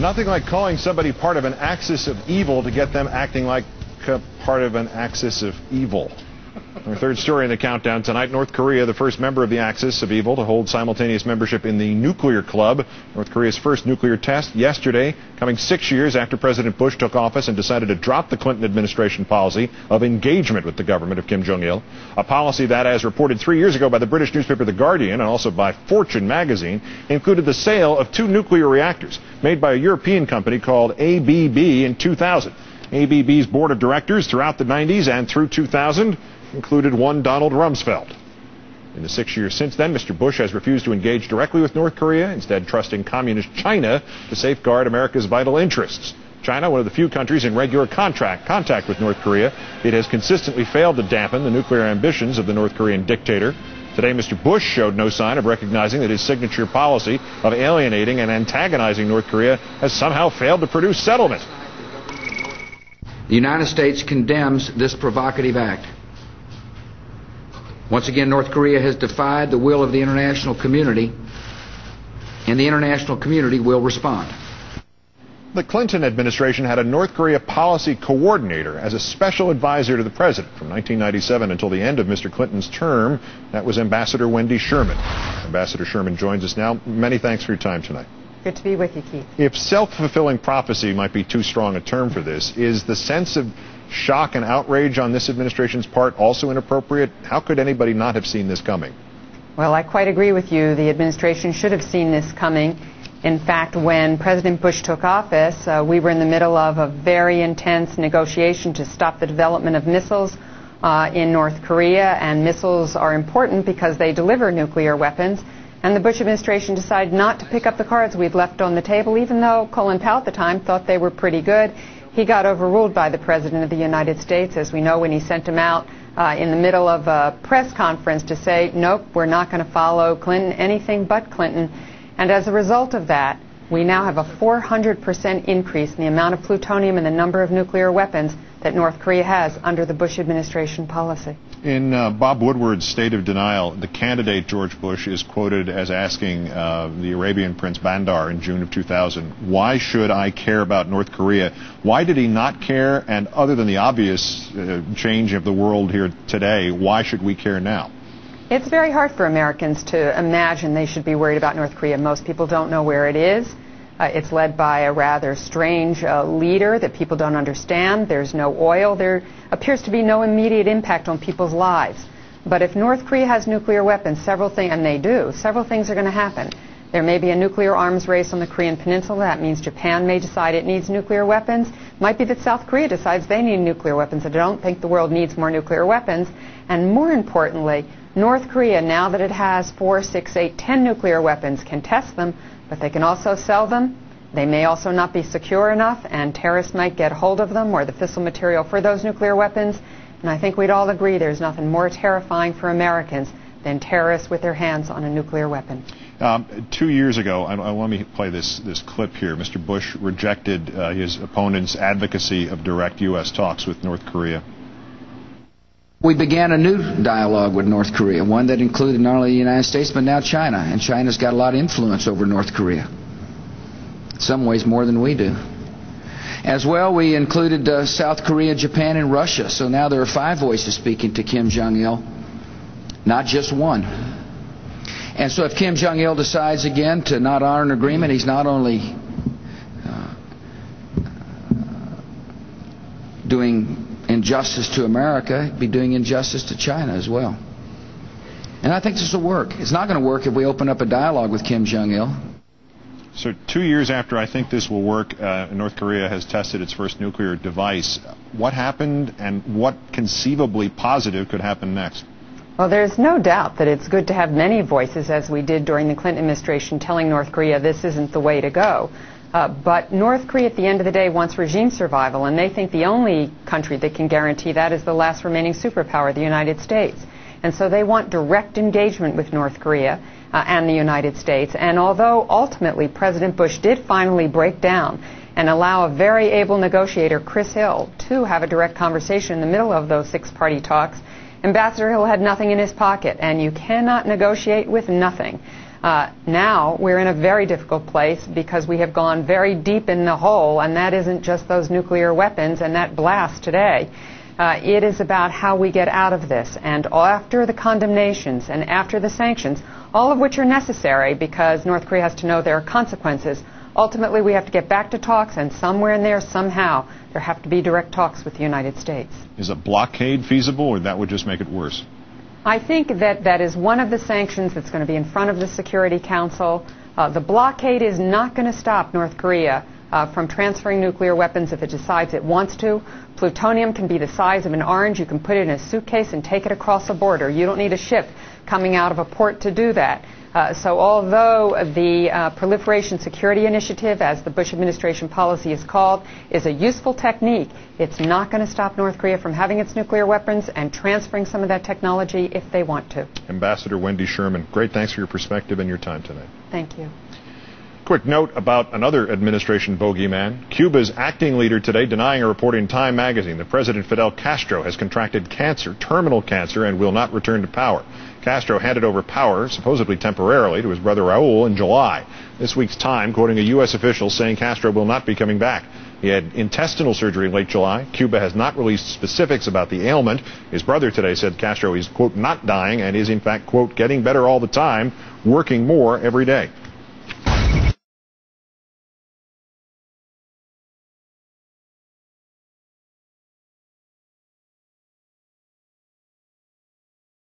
Nothing like calling somebody part of an axis of evil to get them acting like part of an axis of evil. Our third story in the countdown tonight, North Korea, the first member of the axis of evil to hold simultaneous membership in the nuclear club. North Korea's first nuclear test yesterday, coming 6 years after President Bush took office and decided to drop the Clinton administration policy of engagement with the government of Kim Jong-il. A policy that, as reported 3 years ago by the British newspaper The Guardian and also by Fortune magazine, included the sale of 2 nuclear reactors made by a European company called ABB in 2000. ABB's board of directors throughout the 90s and through 2000 included one Donald Rumsfeld. In the 6 years since then, Mr. Bush has refused to engage directly with North Korea, instead trusting communist China to safeguard America's vital interests. China, one of the few countries in regular contact with North Korea, it has consistently failed to dampen the nuclear ambitions of the North Korean dictator. Today, Mr. Bush showed no sign of recognizing that his signature policy of alienating and antagonizing North Korea has somehow failed to produce settlement. The United States condemns this provocative act. Once again, North Korea has defied the will of the international community, and the international community will respond. The Clinton administration had a North Korea policy coordinator as a special advisor to the president from 1997 until the end of Mr. Clinton's term. That was Ambassador Wendy Sherman. Ambassador Sherman joins us now. Many thanks for your time tonight. Good to be with you, Keith. If self-fulfilling prophecy might be too strong a term for this, is the sense of shock and outrage on this administration's part also inappropriate? How could anybody not have seen this coming? Well, I quite agree with you. The administration should have seen this coming. In fact, when President Bush took office, we were in the middle of a very intense negotiation to stop the development of missiles in North Korea, and missiles are important because they deliver nuclear weapons. And the Bush administration decided not to pick up the cards we'd left on the table, even though Colin Powell at the time thought they were pretty good. He got overruled by the President of the United States, as we know, when he sent him out in the middle of a press conference to say, nope, we're not going to follow Clinton, anything but Clinton. And as a result of that, we now have a 400% increase in the amount of plutonium and the number of nuclear weapons that North Korea has under the Bush administration policy. In Bob Woodward's State of Denial, the candidate, George Bush, is quoted as asking the Arabian Prince Bandar in June of 2000, why should I care about North Korea? Why did he not care? And other than the obvious change of the world here today, why should we care now? It's very hard for Americans to imagine they should be worried about North Korea. Most people don't know where it is. It's led by a rather strange leader that people don't understand. There's no oil. There appears to be no immediate impact on people's lives. But if North Korea has nuclear weapons, several things, and they do, several things are going to happen. There may be a nuclear arms race on the Korean Peninsula. That means Japan may decide it needs nuclear weapons. It might be that South Korea decides they need nuclear weapons. I don't think the world needs more nuclear weapons. And more importantly, North Korea, now that it has 4, 6, 8, 10 nuclear weapons, can test them, but they can also sell them. They may also not be secure enough, and terrorists might get hold of them or the fissile material for those nuclear weapons. And I think we'd all agree there's nothing more terrifying for Americans than terrorists with their hands on a nuclear weapon. 2 years ago, I want me to play this clip here. Mr. Bush rejected his opponent's advocacy of direct U.S. talks with North Korea. We began a new dialogue with North Korea, one that included not only the United States but now China, and China's got a lot of influence over North Korea. In some ways more than we do. As well, we included South Korea, Japan, and Russia, so now there are 5 voices speaking to Kim Jong-il, not just one. And so if Kim Jong-il decides again to not honor an agreement, he's not only doing injustice to America, he'd be doing injustice to China as well. And I think this will work. It's not going to work if we open up a dialogue with Kim Jong-il. So 2 years after I think this will work, North Korea has tested its first nuclear device. What happened and what conceivably positive could happen next? Well, there's no doubt that it's good to have many voices, as we did during the Clinton administration, telling North Korea this isn't the way to go. But North Korea, at the end of the day, wants regime survival, and they think the only country that can guarantee that is the last remaining superpower, the United States. And so they want direct engagement with North Korea and the United States. And although ultimately President Bush did finally break down and allow a very able negotiator, Chris Hill, to have a direct conversation in the middle of those 6-party talks, Ambassador Hill had nothing in his pocket, and you cannot negotiate with nothing. Now we're in a very difficult place because we have gone very deep in the hole, and that isn't just those nuclear weapons and that blast today. It is about how we get out of this. And after the condemnations and after the sanctions, all of which are necessary because North Korea has to know there are consequences, ultimately we have to get back to talks, and somewhere in there, somehow, there have to be direct talks with the United States. Is a blockade feasible, or that would just make it worse? I think that is one of the sanctions that's going to be in front of the Security Council. The blockade is not going to stop North Korea from transferring nuclear weapons if it decides it wants to. Plutonium can be the size of an orange. You can put it in a suitcase and take it across a border. You don't need a ship coming out of a port to do that. So although the Proliferation Security Initiative, as the Bush administration policy is called, is a useful technique, it's not going to stop North Korea from having its nuclear weapons and transferring some of that technology if they want to. Ambassador Wendy Sherman, great thanks for your perspective and your time tonight. Thank you. Quick note about another administration bogeyman. Cuba's acting leader today denying a report in Time magazine that President Fidel Castro has contracted cancer, terminal cancer, and will not return to power. Castro handed over power, supposedly temporarily, to his brother Raul in July. This week's Time quoting a U.S. official saying Castro will not be coming back. He had intestinal surgery in late July. Cuba has not released specifics about the ailment. His brother today said Castro is, quote, not dying and is, in fact, quote, getting better all the time, working more every day.